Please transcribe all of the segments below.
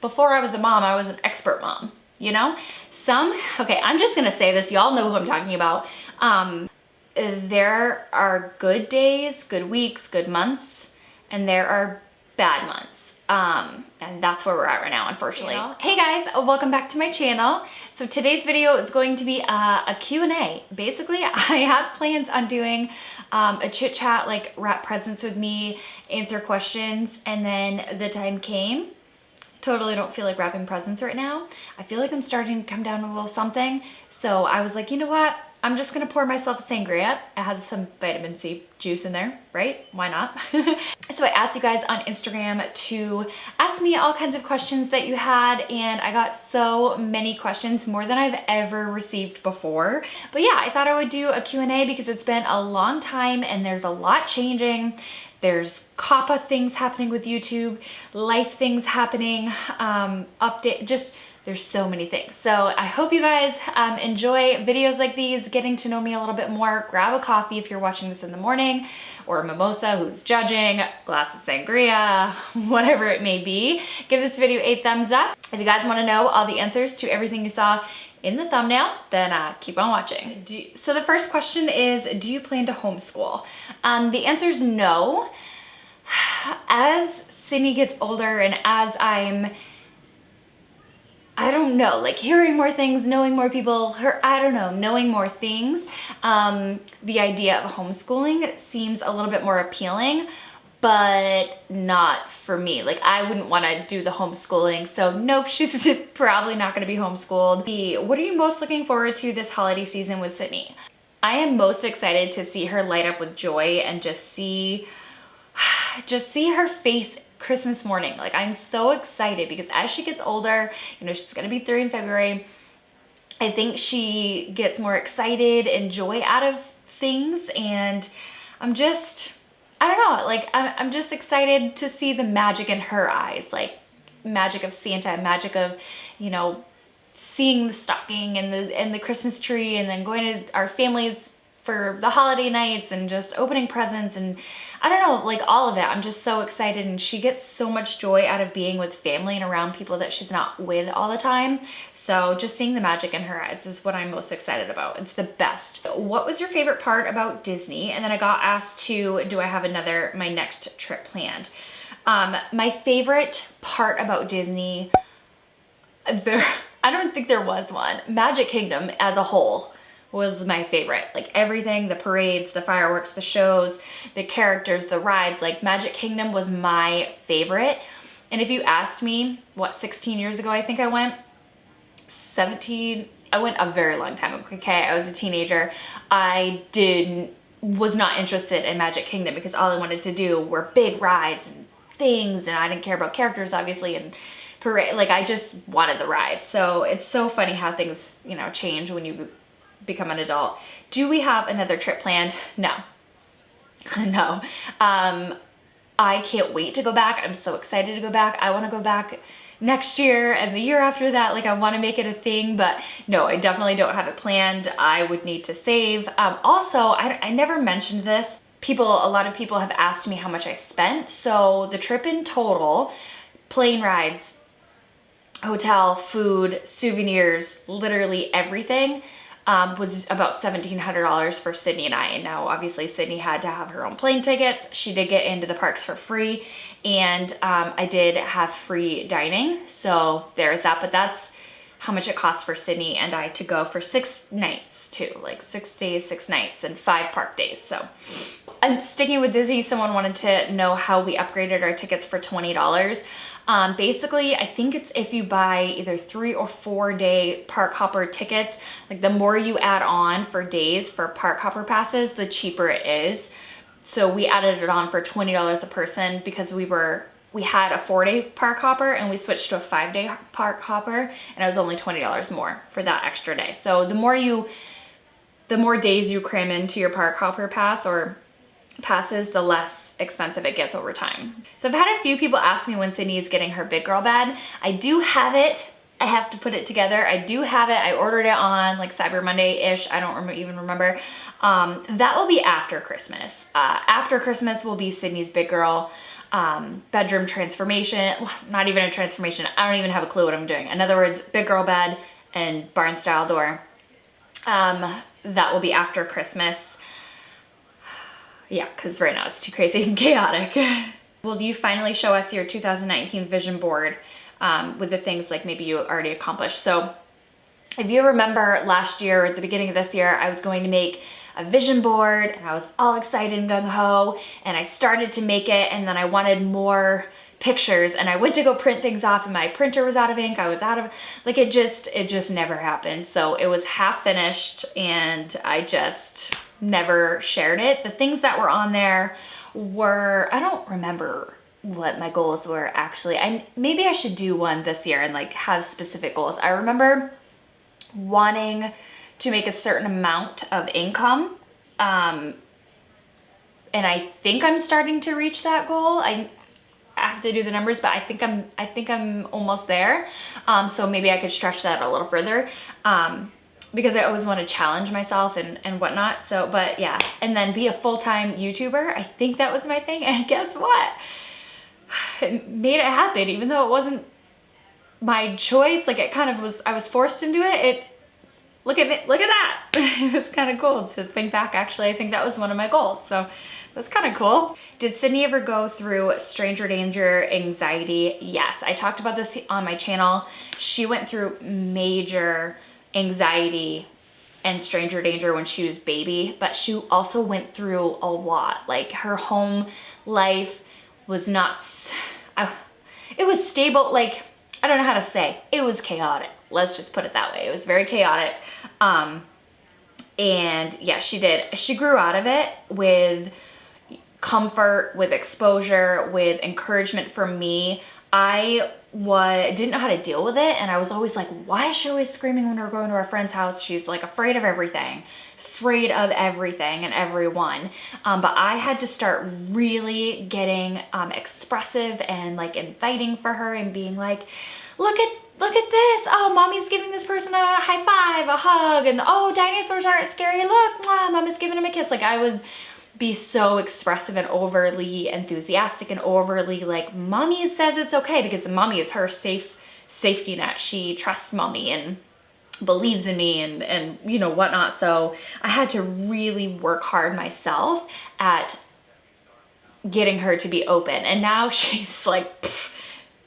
before I was a mom, I was an expert mom, you know? Okay, I'm just gonna say this, y'all know who I'm talking about. There are good days, good weeks, good months, and there are bad months. And that's where we're at right now, unfortunately. Hey guys, welcome back to my channel. So today's video is going to be a Q&A. Basically, I had plans on doing a chit chat, like wrap presents with me, answer questions, and then the time came. Totally don't feel like wrapping presents right now. I feel like I'm starting to come down a little something. So I was like, you know what? I'm just gonna pour myself sangria. It has some vitamin C juice in there, right? Why not? So I asked you guys on Instagram to ask me all kinds of questions that you had, and I got so many questions, more than I've ever received before. But yeah, I thought I would do a Q&A because it's been a long time and there's a lot changing. There's COPPA things happening with YouTube, life things happening, there's so many things. So I hope you guys enjoy videos like these, getting to know me a little bit more. Grab a coffee if you're watching this in the morning, or a mimosa who's judging, glass of sangria, whatever it may be. Give this video a thumbs up. If you guys wanna know all the answers to everything you saw in the thumbnail, then keep on watching. So the first question is, do you plan to homeschool? The answer is no. As Sydney gets older and as I don't know, like hearing more things, knowing more people, knowing more things, the idea of homeschooling seems a little bit more appealing, but not for me. Like, I wouldn't want to do the homeschooling, so nope, she's probably not going to be homeschooled. What are you most looking forward to this holiday season with Sydney? I am most excited to see her light up with joy and just see her face Christmas morning. Like, I'm so excited because as she gets older, you know, she's gonna be 3 in February. I think she gets more excited and joy out of things, and I don't know, like I'm just excited to see the magic in her eyes, like magic of Santa, magic of, you know, seeing the stocking and the Christmas tree, and then going to our families for the holiday nights and just opening presents, and I don't know, like all of it. I'm just so excited, and she gets so much joy out of being with family and around people that she's not with all the time. So just seeing the magic in her eyes is what I'm most excited about. It's the best. What was your favorite part about Disney? And then I got asked to, do I have my next trip planned? My favorite part about Disney, I don't think there was one. Magic Kingdom as a whole was my favorite. Like everything, the parades, the fireworks, the shows, the characters, the rides, like Magic Kingdom was my favorite. And if you asked me, what, 16 years ago I think I went, 17, I went a very long time ago, okay? I was a teenager. I was not interested in Magic Kingdom because all I wanted to do were big rides and things, and I didn't care about characters, obviously, and parade. Like, I just wanted the rides. So it's so funny how things, you know, change when you become an adult. Do we have another trip planned? No. No. I can't wait to go back. I'm so excited to go back. I want to go back next year and the year after that. Like, I want to make it a thing, but no, I definitely don't have it planned. I would need to save. Also, I never mentioned this. A lot of people have asked me how much I spent. So the trip in total, plane rides, hotel, food, souvenirs, literally everything, was about $1,700 for Sydney and I. And now obviously Sydney had to have her own plane tickets. She did get into the parks for free, and I did have free dining. So there's that, but that's how much it costs for Sydney and I to go for 6 nights too, like 6 days, 6 nights, and 5 park days. So, and sticking with Disney, someone wanted to know how we upgraded our tickets for $20. Basically, I think it's if you buy either 3 or 4 day park hopper tickets, like the more you add on for days for park hopper passes, the cheaper it is. So we added it on for $20 a person because we had a 4-day park hopper and we switched to a 5-day park hopper, and it was only $20 more for that extra day. So the more days you cram into your park hopper pass or passes, the less expensive it gets over time. So I've had a few people ask me when Sydney is getting her big girl bed. I do have it. I have to put it together. I do have it. I ordered it on like Cyber Monday-ish. I don't even remember. That will be after Christmas. After Christmas will be Sydney's big girl. bedroom transformation, not even a transformation. I don't even have a clue what I'm doing. In other words, big girl bed and barn style door. That will be after Christmas. Yeah, because right now it's too crazy and chaotic. Will you finally show us your 2019 vision board with the things like maybe you already accomplished? So if you remember last year, at the beginning of this year, I was going to make a vision board and I was all excited and gung-ho, and I started to make it, and then I wanted more pictures, and I went to go print things off and my printer was out of ink. I was out of, like, it just never happened. So it was half finished and I just never shared it. The things that were on there were, I don't remember what my goals were actually. Maybe I should do one this year and like have specific goals. I remember wanting to make a certain amount of income, and I think I'm starting to reach that goal. I have to do the numbers, but I think I'm almost there. So maybe I could stretch that a little further, because I always want to challenge myself and whatnot. So, but yeah, and then be a full-time YouTuber. I think that was my thing, and guess what? It made it happen, even though it wasn't my choice. Like, it kind of was, I was forced into it. Look at that. It was kind of cool to think back. Actually, I think that was one of my goals. So that's kind of cool. Did Sydney ever go through stranger danger anxiety? Yes, I talked about this on my channel. She went through major anxiety and stranger danger when she was baby, but she also went through a lot. Like, her home life was not, it was stable. Like, I don't know how to say, it was chaotic. Let's just put it that way. It was very chaotic. And yeah, she grew out of it with comfort, with exposure, with encouragement from me. I didn't know how to deal with it, and I was always like, why is she always screaming when we're going to our friend's house? She's like afraid of everything and everyone. But I had to start really getting expressive and like inviting for her and being like, look at this. Oh, mommy's giving this person a high five, a hug, and oh, dinosaurs aren't scary. Look, mommy's giving him a kiss. Like, I would be so expressive and overly enthusiastic and overly like, mommy says it's okay, because mommy is her safety net. She trusts mommy and believes in me and you know, whatnot. So I had to really work hard myself at getting her to be open. And now she's like,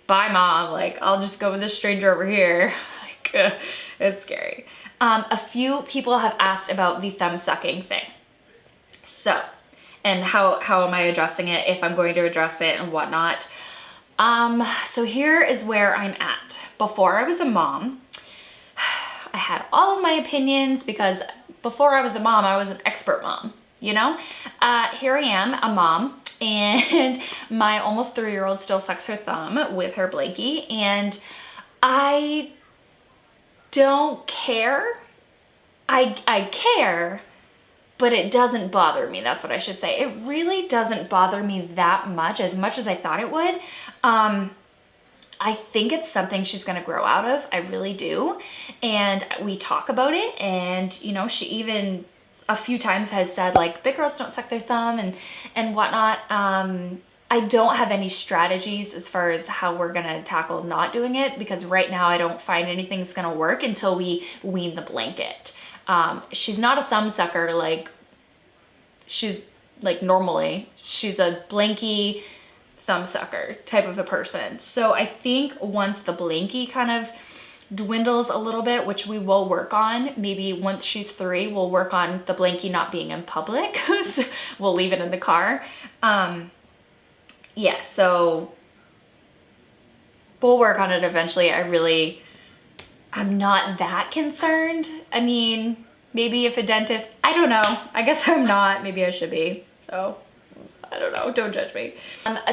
bye mom, like, I'll just go with this stranger over here. Like, it's scary. A few people have asked about the thumb sucking thing. So, and how am I addressing it, if I'm going to address it and whatnot. So here is where I'm at. Before I was a mom, I had all of my opinions, because before I was a mom, I was an expert mom, you know? Here I am, a mom, and my almost 3-year-old still sucks her thumb with her Blankie, and I don't care. I care, but it doesn't bother me. That's what I should say. It really doesn't bother me that much as I thought it would. I think it's something she's gonna grow out of. I really do. And we talk about it, and you know, she even a few times has said like, big girls don't suck their thumb and whatnot. I don't have any strategies as far as how we're gonna tackle not doing it, because right now I don't find anything's gonna work until we wean the blanket. She's not a thumb sucker like she's like normally. She's a Blankie thumb sucker type of a person. So I think once the Blankie kind of dwindles a little bit, which we will work on, maybe once she's 3, we'll work on the Blankie not being in public. So we'll leave it in the car. Yeah, so we'll work on it eventually. I'm not that concerned. I mean, maybe if a dentist, I don't know. I guess I'm not, maybe I should be. So I don't know, don't judge me.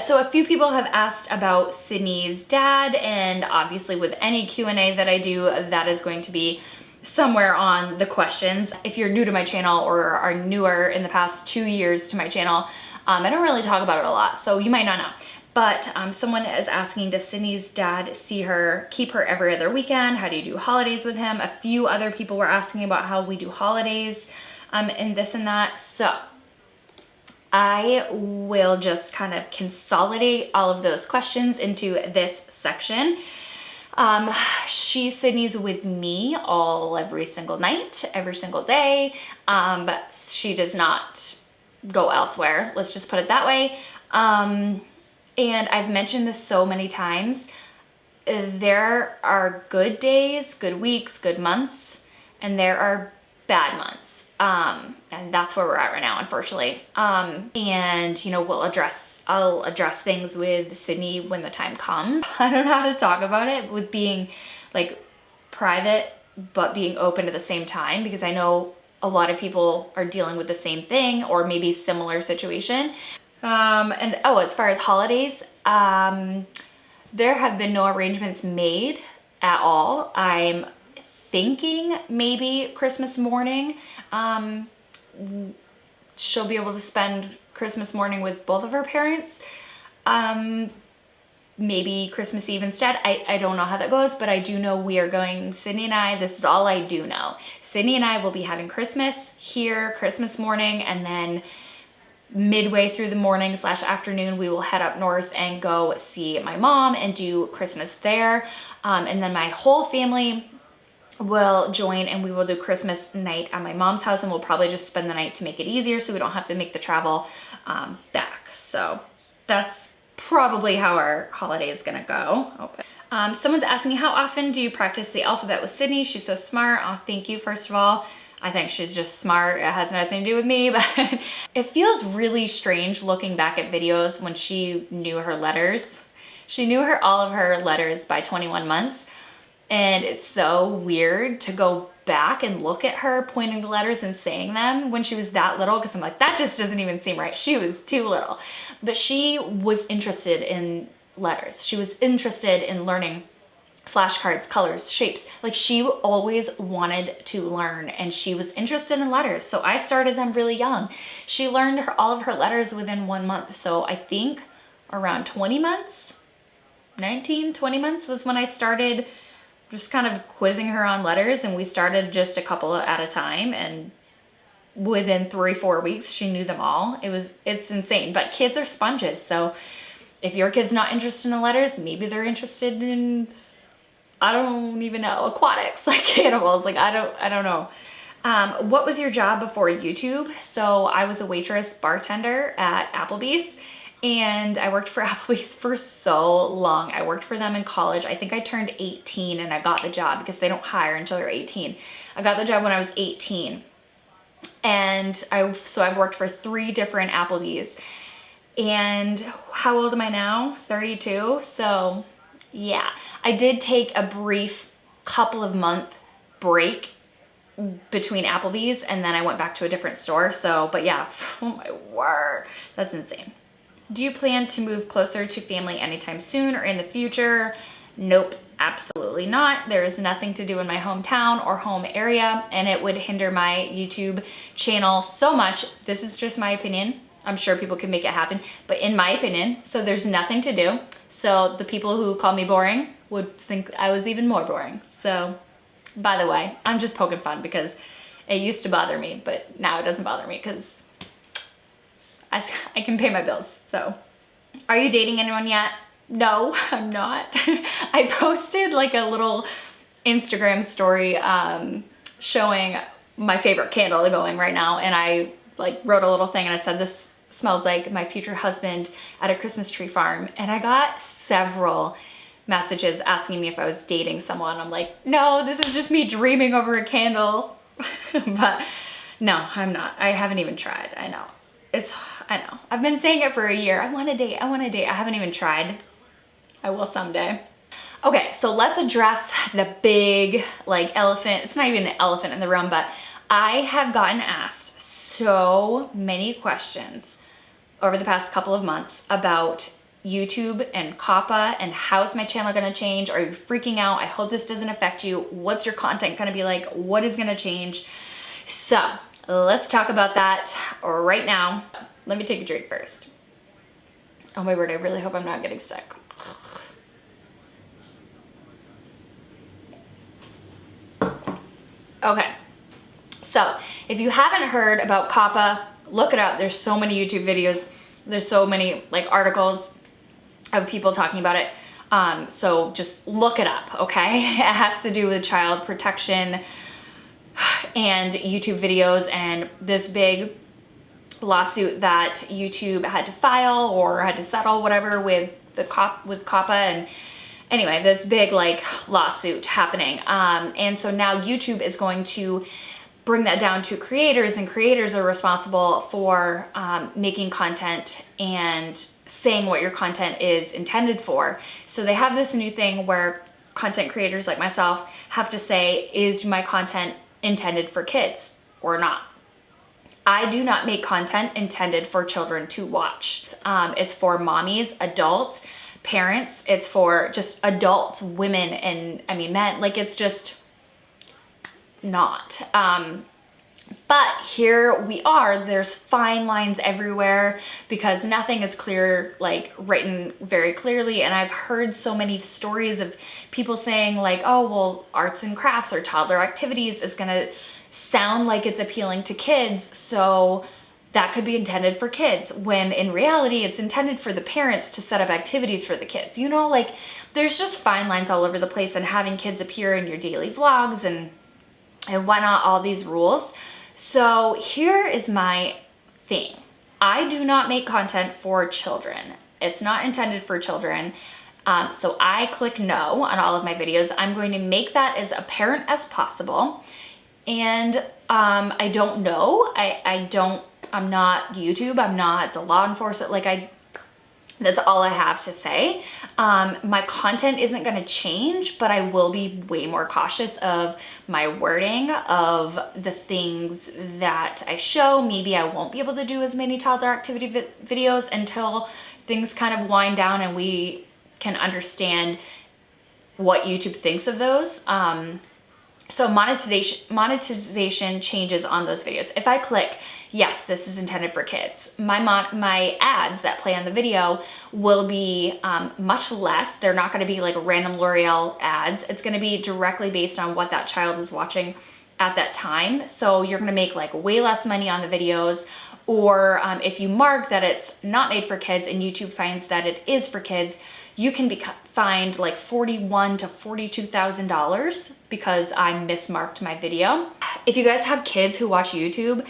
So a few people have asked about Sydney's dad, and obviously with any Q&A that I do, that is going to be somewhere on the questions. If you're new to my channel or are newer in the past 2 years to my channel, I don't really talk about it a lot, so you might not know. But someone is asking, does Sydney's dad keep her every other weekend? How do you do holidays with him? A few other people were asking about how we do holidays and this and that. So I will just kind of consolidate all of those questions into this section. Sydney's with me every single night, every single day. But she does not go elsewhere. Let's just put it that way. And I've mentioned this so many times. There are good days, good weeks, good months, and there are bad months. And that's where we're at right now, unfortunately. And you know, I'll address things with Sydney when the time comes. I don't know how to talk about it with being like private, but being open at the same time, because I know a lot of people are dealing with the same thing or maybe similar situation. And oh, as far as holidays, there have been no arrangements made at all. I'm thinking maybe Christmas morning, she'll be able to spend Christmas morning with both of her parents. Maybe Christmas Eve instead. I don't know how that goes, but I do know we are going, Sydney and I, this is all I do know. Sydney and I will be having Christmas here, Christmas morning, and then midway through the morning / afternoon, we will head up north and go see my mom and do Christmas there. And then my whole family will join and we will do Christmas night at my mom's house, and we'll probably just spend the night to make it easier so we don't have to make the travel back. So that's probably how our holiday is gonna go. Someone's asking me, how often do you practice the alphabet with Sydney? She's so smart. Oh, thank you, first of all. I think she's just smart. It has nothing to do with me, but it feels really strange looking back at videos when she knew her letters. She knew all of her letters by 21 months. And it's so weird to go back and look at her pointing the letters and saying them when she was that little, because I'm like, that just doesn't even seem right. She was too little. But she was interested in letters. She was interested in learning flashcards, colors, shapes. Like, she always wanted to learn, and she was interested in letters. So I started them really young. She learned all of her letters within 1 month. So I think around 20 months, 19, 20 months was when I started just kind of quizzing her on letters, and we started just a couple at a time, and within 3-4 weeks she knew them all. It's insane. But kids are sponges, so if your kid's not interested in the letters, maybe they're interested in, I don't even know, aquatics, like animals. Like, I don't know. What was your job before YouTube? So I was a waitress bartender at Applebee's, and I worked for Applebee's for so long. I worked for them in college. I think I turned 18 and I got the job, because they don't hire until you're 18. I got the job when I was 18. And so I've worked for 3 different Applebee's. And how old am I now? 32. So yeah, I did take a brief couple of month break between Applebee's, and then I went back to a different store. So, but yeah, oh my word, that's insane. Do you plan to move closer to family anytime soon or in the future? Nope, absolutely not. There is nothing to do in my hometown or home area, and it would hinder my YouTube channel so much. This is just my opinion. I'm sure people can make it happen, but in my opinion, so there's nothing to do. So the people who call me boring would think I was even more boring. So, by the way, I'm just poking fun because it used to bother me, but now it doesn't bother me because I can pay my bills. So, are you dating anyone yet? No, I'm not. I posted like a little Instagram story showing my favorite candle going right now, and I like wrote a little thing and I said, this smells like my future husband at a Christmas tree farm. And I got several messages asking me if I was dating someone. I'm like, no, this is just me dreaming over a candle. But no, I'm not. I haven't even tried. I know. I've been saying it for a year. I want to date. I haven't even tried. I will someday. Okay, so let's address the big like elephant. It's not even an elephant in the room, but I have gotten asked so many questions over the past couple of months about YouTube and COPPA and how's my channel gonna change? Are you freaking out? I hope this doesn't affect you. What's your content gonna be like? What is gonna change? So let's talk about that right now. Let me take a drink first. Oh my word, I really hope I'm not getting sick. Okay, so if you haven't heard about COPPA, look it up. There's so many YouTube videos. There's so many like articles of people talking about it. So just look it up, okay? It has to do with child protection and YouTube videos and this big lawsuit that YouTube had to file or had to settle, whatever, with COPPA. And anyway, this big like lawsuit happening. And so now YouTube is going to bring that down to creators, and creators are responsible for making content and saying what your content is intended for. So they have this new thing where content creators like myself have to say, is my content intended for kids or not? I do not make content intended for children to watch. It's for mommies, adults, parents. It's for just adults, women, and I mean men. Like, it's just not. But here we are, there's fine lines everywhere because nothing is clear, like written very clearly. And I've heard so many stories of people saying like, oh, well, arts and crafts or toddler activities is gonna sound like it's appealing to kids, so that could be intended for kids, when in reality it's intended for the parents to set up activities for the kids. You know, like there's just fine lines all over the place, and having kids appear in your daily vlogs and whatnot, all these rules. So here is my thing. I do not make content for children. It's not intended for children. So I click no on all of my videos. I'm going to make that as apparent as possible. And I don't know. I'm not YouTube. I'm not the law enforcement. Like that's all I have to say. My content isn't going to change, but I will be way more cautious of my wording, of the things that I show. Maybe I won't be able to do as many toddler activity videos until things kind of wind down and we can understand what YouTube thinks of those. So monetization changes on those videos. If I click, yes, this is intended for kids, my ads that play on the video will be much less. They're not gonna be like random L'Oreal ads. It's gonna be directly based on what that child is watching at that time. So you're gonna make like way less money on the videos. Or if you mark that it's not made for kids and YouTube finds that it is for kids, you can be fined like $41,000 to $42,000 because I mismarked my video. If you guys have kids who watch YouTube,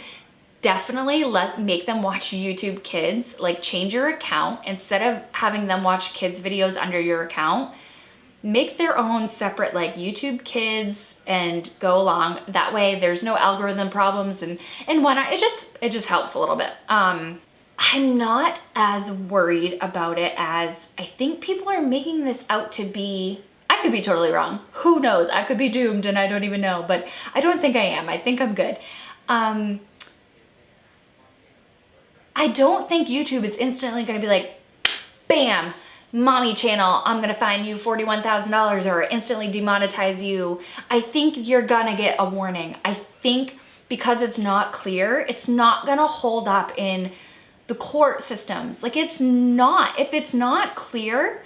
definitely make them watch YouTube Kids. Like, change your account. Instead of having them watch kids videos under your account, make their own separate like YouTube Kids and go along. That way there's no algorithm problems and whatnot. It just helps a little bit. I'm not as worried about it as I think people are making this out to be. I could be totally wrong. Who knows? I could be doomed and I don't even know, but I don't think I am. I think I'm good. I don't think YouTube is instantly going to be like, bam, mommy channel, I'm going to fine you $41,000 or instantly demonetize you. I think you're going to get a warning. I think because it's not clear, it's not going to hold up in the court systems. Like, it's not. If it's not clear,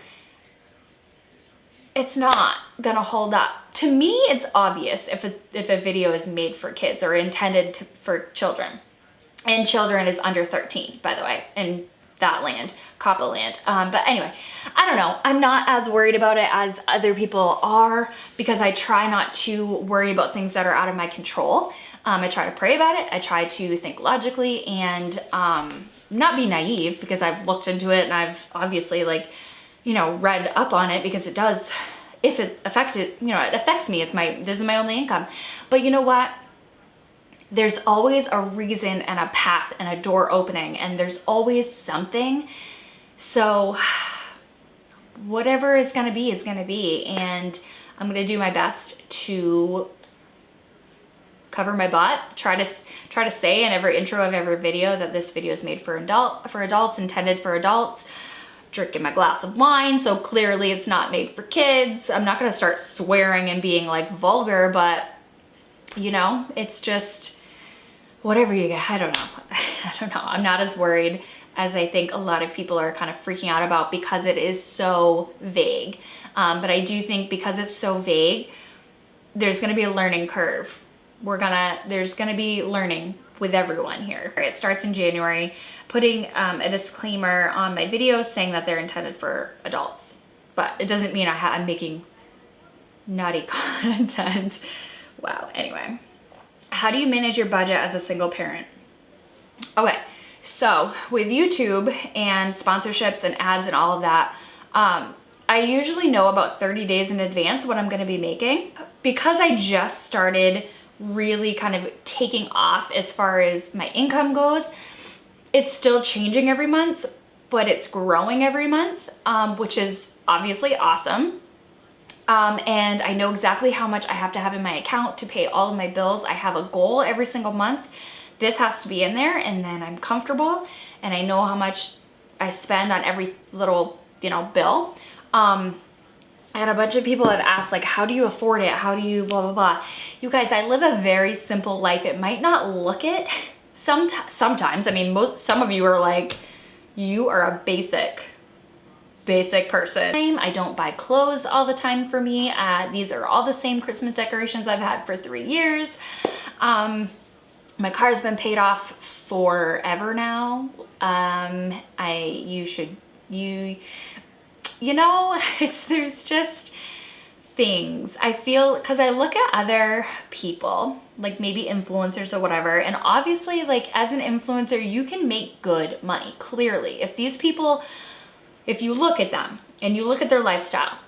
it's not gonna hold up. To me, it's obvious if a video is made for kids or intended for children. And children is under 13, by the way, in that land, COPPA land. But anyway, I don't know. I'm not as worried about it as other people are because I try not to worry about things that are out of my control. I try to pray about it. I try to think logically and not be naive, because I've looked into it and I've obviously, like, you know, read up on it, because it does, if it affected, you know, it affects me. This is my only income. But you know what? There's always a reason and a path and a door opening, and there's always something. So whatever is gonna be is gonna be, and I'm gonna do my best to cover my butt, try to say in every intro of every video that this video is made for adults, intended for adults. Drinking my glass of wine, so clearly it's not made for kids. I'm not gonna start swearing and being like vulgar, but you know, it's just whatever you get. I don't know. I don't know. I'm not as worried as I think a lot of people are kind of freaking out about, because it is so vague. But I do think because it's so vague, there's gonna be a learning curve. there's gonna be learning with everyone here. It starts in January, putting a disclaimer on my videos saying that they're intended for adults, but it doesn't mean I'm making naughty content. Wow, anyway. How do you manage your budget as a single parent? Okay, so with YouTube and sponsorships and ads and all of that, I usually know about 30 days in advance what I'm gonna be making. Because I just started really kind of taking off as far as my income goes, it's still changing every month, but it's growing every month, which is obviously awesome. And I know exactly how much I have to have in my account to pay all of my bills. I have a goal every single month. This has to be in there, and then I'm comfortable and I know how much I spend on every little, you know, bill. And a bunch of people have asked, like, how do you afford it? How do you blah, blah, blah. You guys, I live a very simple life. It might not look it sometimes. I mean, some of you are like, you are a basic person. I don't buy clothes all the time for me. These are all the same Christmas decorations I've had for 3 years. My car's been paid off forever now. You know, there's just things. I feel, because I look at other people, like maybe influencers or whatever, and obviously, like, as an influencer, you can make good money, clearly. If these people, if you look at them and you look at their lifestyle,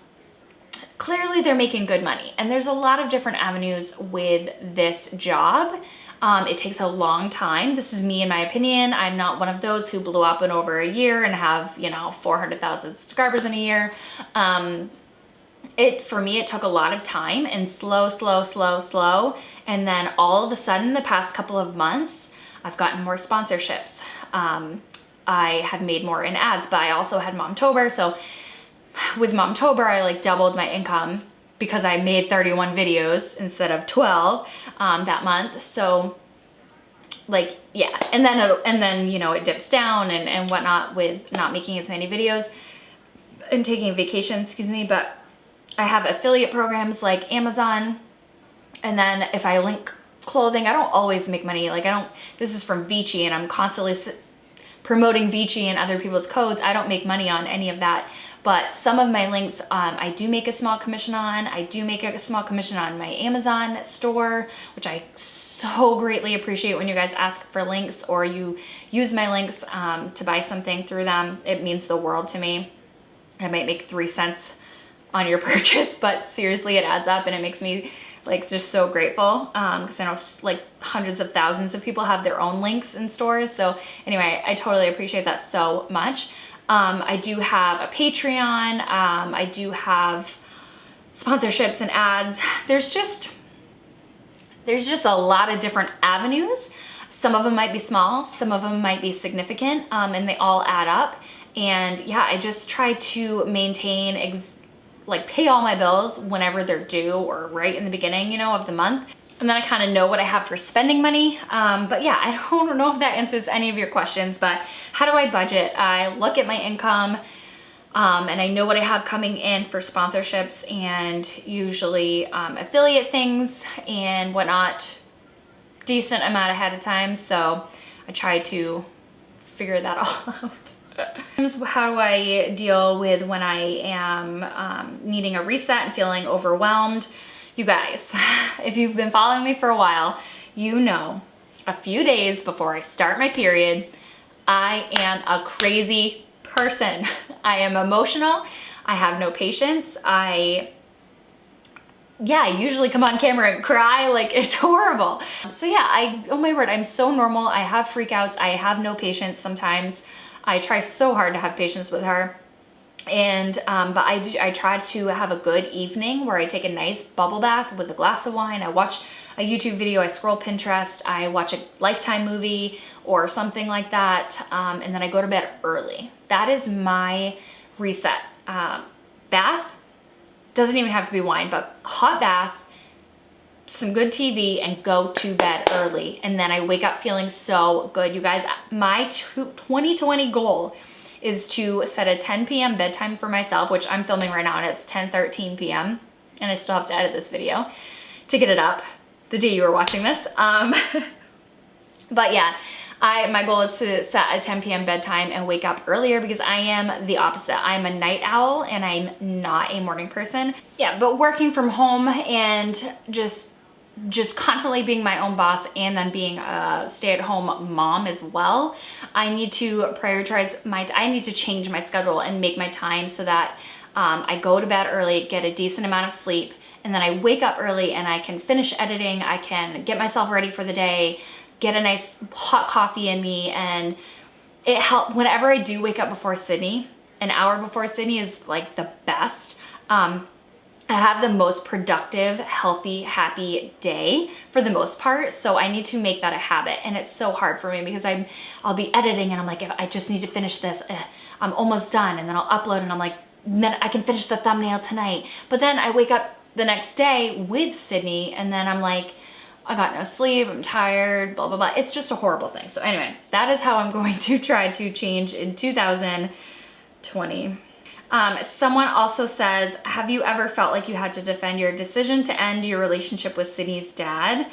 clearly they're making good money. And there's a lot of different avenues with this job. It takes a long time. This is me in my opinion. I'm not one of those who blew up in over a year and have, you know, 400,000 subscribers in a year. For me, it took a lot of time and slow. And then all of a sudden, the past couple of months, I've gotten more sponsorships. I have made more in ads, but I also had Momtober. So with Momtober, I like doubled my income because I made 31 videos instead of 12 that month. So like, yeah. And then, you know, it dips down and whatnot with not making as many videos and taking a vacation, excuse me. But I have affiliate programs like Amazon. And then if I link clothing, I don't always make money. Like this is from Vici and I'm constantly promoting Vici and other people's codes. I don't make money on any of that. But some of my links, I do make a small commission on. I do make a small commission on my Amazon store, which I so greatly appreciate when you guys ask for links or you use my links to buy something through them. It means the world to me. I might make 3 cents on your purchase, but seriously, it adds up and it makes me like just so grateful because I know like hundreds of thousands of people have their own links in stores. So anyway, I totally appreciate that so much. I do have a Patreon. I do have sponsorships and ads. There's just a lot of different avenues. Some of them might be small, some of them might be significant, and they all add up. And yeah, I just try to maintain, like pay all my bills whenever they're due or right in the beginning, you know, of the month. And then I kind of know what I have for spending money. But yeah, I don't know if that answers any of your questions, but how do I budget? I look at my income and I know what I have coming in for sponsorships and usually affiliate things and whatnot, decent amount ahead of time. So I try to figure that all out. How do I deal with when I am needing a reset and feeling overwhelmed? You guys, if you've been following me for a while, you know a few days before I start my period, I am a crazy person. I am emotional. I have no patience. I usually come on camera and cry, like it's horrible. So yeah, oh my word, I'm so normal. I have freakouts. I have no patience sometimes. I try so hard to have patience with her. And but I try to have a good evening where I take a nice bubble bath with a glass of wine. I watch a YouTube video, I scroll Pinterest, I watch a Lifetime movie or something like that, and then I go to bed early. That is my reset. Bath doesn't even have to be wine, but hot bath, some good TV, and go to bed early. And then I wake up feeling so good. You guys, my 2020 goal is to set a 10 p.m. bedtime for myself, which I'm filming right now and it's 10:13 p.m. and I still have to edit this video to get it up. the day you are watching this. But yeah, my goal is to set a 10 p.m. bedtime and wake up earlier because I am the opposite. I'm a night owl and I'm not a morning person. Yeah, but working from home and just constantly being my own boss and then being a stay-at-home mom as well, I need to prioritize I need to change my schedule and make my time so that I go to bed early, get a decent amount of sleep, and then I wake up early and I can finish editing, I can get myself ready for the day, get a nice hot coffee in me, and it helps. Whenever I do wake up before Sydney, an hour before Sydney is like the best. I have the most productive, healthy, happy day for the most part. So I need to make that a habit. And it's so hard for me because I'll be editing and I'm like, if I just need to finish this, I'm almost done. And then I'll upload and I'm like, then I can finish the thumbnail tonight. But then I wake up the next day with Sydney and then I'm like, I got no sleep, I'm tired, blah, blah, blah. It's just a horrible thing. So anyway, that is how I'm going to try to change in 2020. Someone also says, have you ever felt like you had to defend your decision to end your relationship with Sydney's dad?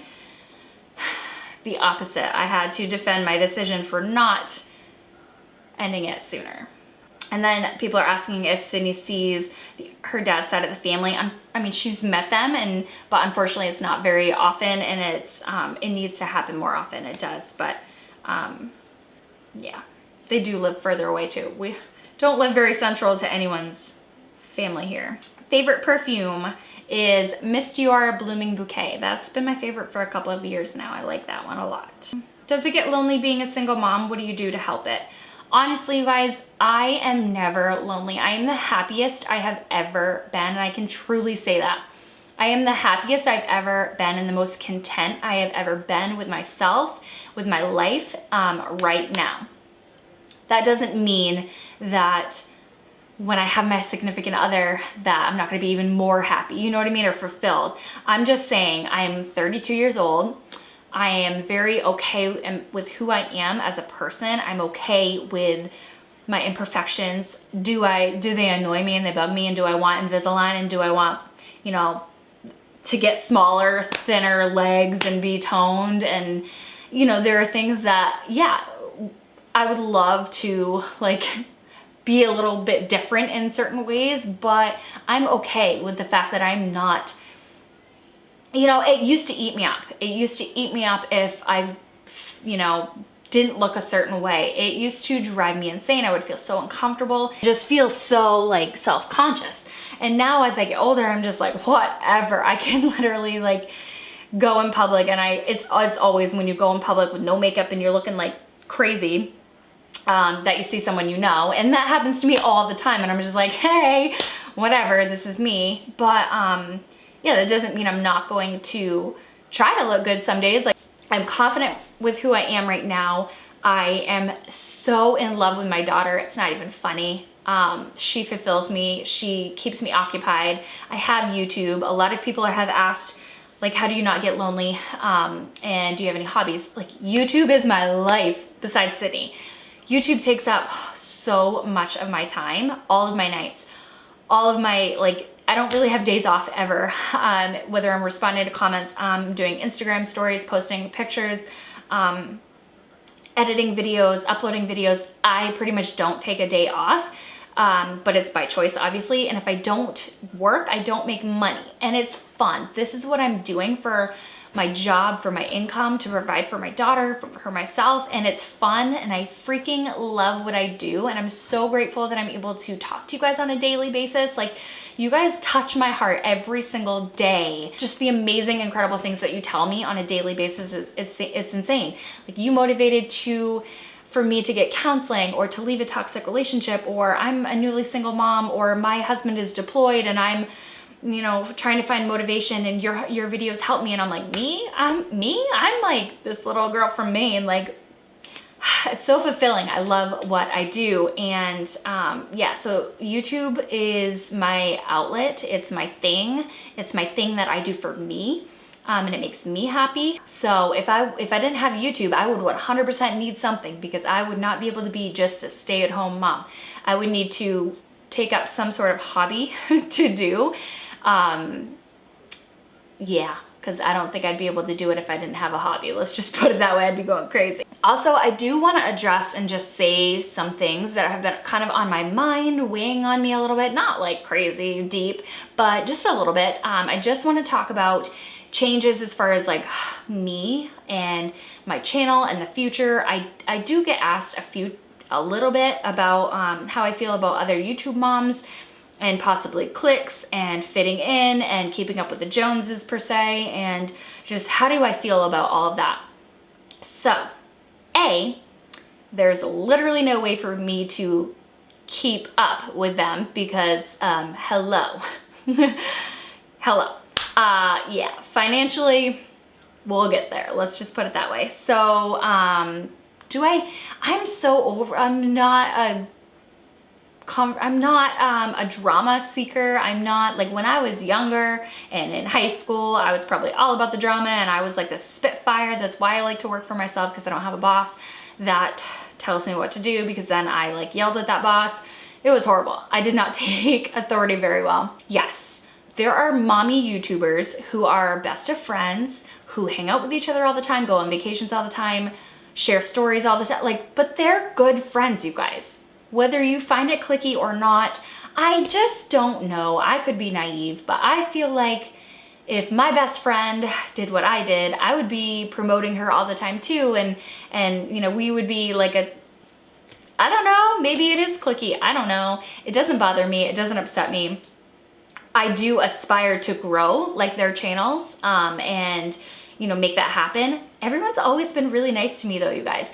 The opposite. I had to defend my decision for not ending it sooner. And then people are asking if Sydney sees her dad's side of the family. I mean, she's met them, but unfortunately it's not very often, and it needs to happen more often. It does, but yeah, they do live further away too. We don't live very central to anyone's family here. Favorite perfume is Miss Dior Blooming Bouquet. That's been my favorite for a couple of years now. I like that one a lot. Does it get lonely being a single mom? What do you do to help it? Honestly, you guys, I am never lonely. I am the happiest I have ever been, and I can truly say that. I am the happiest I've ever been and the most content I have ever been with myself, with my life right now. That doesn't mean that when I have my significant other that I'm not gonna be even more happy, you know what I mean, or fulfilled. I'm just saying I'm 32 years old. I am very okay with who I am as a person. I'm okay with my imperfections. Do they annoy me and they bug me, and do I want Invisalign, and do I want, you know, to get smaller, thinner legs and be toned? And, you know, there are things that, yeah, I would love to like be a little bit different in certain ways, but I'm okay with the fact that I'm not, you know, it used to eat me up. It used to eat me up if I, you know, didn't look a certain way. It used to drive me insane. I would feel so uncomfortable, just feel so like self-conscious. And now as I get older, I'm just like, whatever. I can literally like go in public, and it's always when you go in public with no makeup and you're looking like crazy, that you see someone you know, and that happens to me all the time, and I'm just like, hey, whatever, this is me. But yeah, that doesn't mean I'm not going to try to look good some days. Like, I'm confident with who I am right now. I am so in love with my daughter, it's not even funny. She fulfills me, she keeps me occupied. I have YouTube. A lot of people have asked, like, how do you not get lonely? And do you have any hobbies? Like, YouTube is my life besides Sydney. YouTube takes up so much of my time, all of my nights, all of my, like, I don't really have days off ever. Whether I'm responding to comments, doing Instagram stories, posting pictures, editing videos, uploading videos, I pretty much don't take a day off. But it's by choice, obviously. And if I don't work, I don't make money, and it's fun. This is what I'm doing for my job, for my income, to provide for my daughter, for myself, and it's fun, and I freaking love what I do, and I'm so grateful that I'm able to talk to you guys on a daily basis. Like, you guys touch my heart every single day. Just the amazing, incredible things that you tell me on a daily basis it's insane. Like, you motivated for me to get counseling, or to leave a toxic relationship, or I'm a newly single mom, or my husband is deployed and I'm, you know, trying to find motivation, and your videos help me. And I'm like, I'm like this little girl from Maine. Like, it's so fulfilling. I love what I do. And yeah, so YouTube is my outlet. It's my thing. It's my thing that I do for me. And it makes me happy. So if I didn't have YouTube, I would 100% need something, because I would not be able to be just a stay-at-home mom. I would need to take up some sort of hobby to do. Yeah, because I don't think I'd be able to do it if I didn't have a hobby. Let's just put it that way. I'd be going crazy. Also, I do want to address and just say some things that have been kind of on my mind, weighing on me a little bit, not like crazy deep, but just a little bit. I just want to talk about changes as far as like me and my channel and the future. I do get asked a little bit about how I feel about other YouTube moms and possibly cliques and fitting in and keeping up with the Joneses per se, and just how do I feel about all of that. So there's literally no way for me to keep up with them because hello. Yeah, financially we'll get there, let's just put it that way. So I'm not a drama seeker. I'm not, like, when I was younger and in high school, I was probably all about the drama and I was like the spitfire. That's why I like to work for myself, because I don't have a boss that tells me what to do, because then I like yelled at that boss. It was horrible. I did not take authority very well. Yes, there are mommy YouTubers who are best of friends, who hang out with each other all the time, go on vacations all the time, share stories all the time, like, but they're good friends, you guys. Whether you find it cliquey or not, I just don't know. I could be naive, but I feel like if my best friend did what I did, I would be promoting her all the time too. And you know, we would be like I don't know, maybe it is cliquey. I don't know. It doesn't bother me. It doesn't upset me. I do aspire to grow like their channels and, you know, make that happen. Everyone's always been really nice to me though, you guys.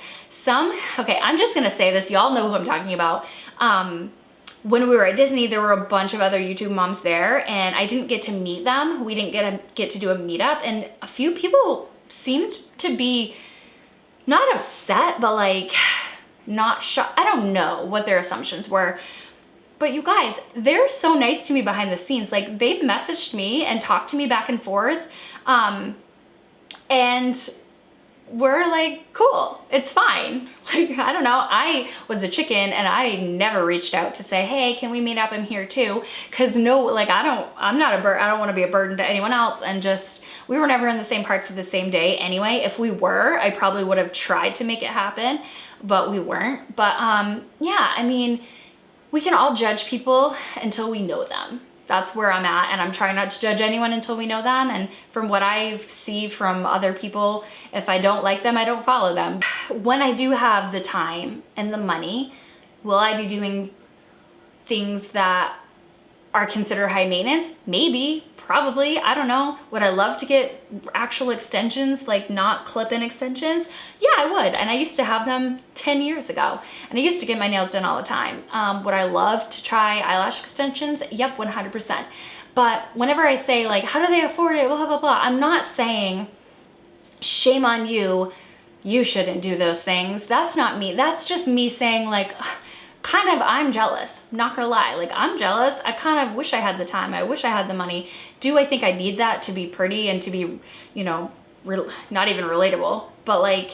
Okay, I'm just gonna say this, y'all know who I'm talking about. When we were at Disney, there were a bunch of other YouTube moms there and I didn't get to meet them. We didn't get to do a meetup, and a few people seemed to be not upset, but like not shocked. I don't know what their assumptions were. But you guys, they're so nice to me behind the scenes. Like, they've messaged me and talked to me back and forth. And we're like, cool, it's fine. Like, I don't know, I was a chicken and I never reached out to say, hey, can we meet up? I'm here too. Cause no, like, I don't want to be a burden to anyone else. And just, we were never in the same parts of the same day anyway. If we were, I probably would have tried to make it happen, but we weren't. But yeah, I mean, we can all judge people until we know them. That's where I'm at, and I'm trying not to judge anyone until we know them. And from what I see from other people, if I don't like them, I don't follow them. When I do have the time and the money, will I be doing things that are considered high maintenance? Maybe, probably, I don't know. Would I love to get actual extensions, like not clip-in extensions? Yeah, I would, and I used to have them 10 years ago, and I used to get my nails done all the time. Would I love to try eyelash extensions? Yep, 100%. But whenever I say like, how do they afford it, blah, blah, blah, I'm not saying, shame on you, you shouldn't do those things. That's not me. That's just me saying like, kind of, I'm jealous, not gonna lie. Like, I'm jealous. I kind of wish I had the time. I wish I had the money. Do I think I need that to be pretty and to be, you know, not even relatable, but like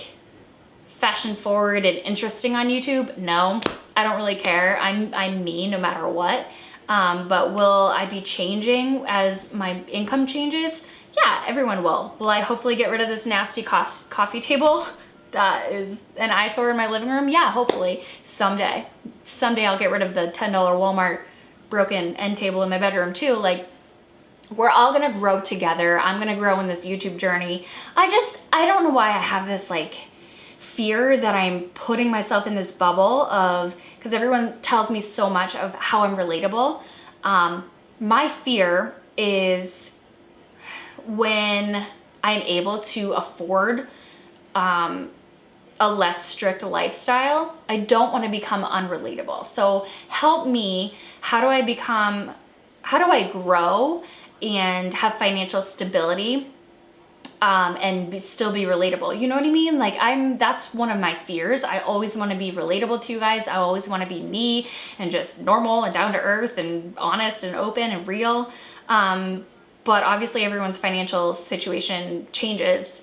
fashion forward and interesting on YouTube? No, I don't really care. I'm me no matter what. But will I be changing as my income changes? Yeah, everyone will. Will I hopefully get rid of this nasty coffee table that is an eyesore in my living room? Yeah, hopefully someday. Someday I'll get rid of the $10 Walmart broken end table in my bedroom too. Like, we're all gonna grow together. I'm gonna grow in this YouTube journey. I don't know why I have this like fear that I'm putting myself in this bubble of, because everyone tells me so much of how I'm relatable. My fear is when I'm able to afford a less strict lifestyle, I don't want to become unrelatable. So help me, how do I grow and have financial stability and still be relatable? You know what I mean? Like, that's one of my fears. I always want to be relatable to you guys. I always want to be me and just normal and down to earth and honest and open and real. But obviously everyone's financial situation changes.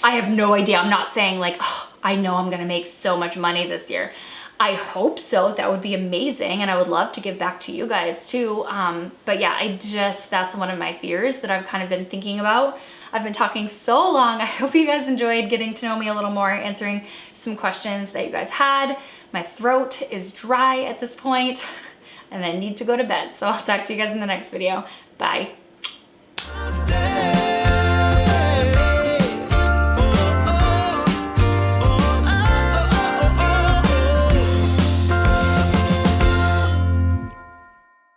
I have no idea. I'm not saying like, oh, I know I'm gonna make so much money this year. I hope so. That would be amazing, and I would love to give back to you guys too. But yeah, that's one of my fears that I've kind of been thinking about. I've been talking so long. I hope you guys enjoyed getting to know me a little more, answering some questions that you guys had. My throat is dry at this point, and I need to go to bed. So I'll talk to you guys in the next video. Bye.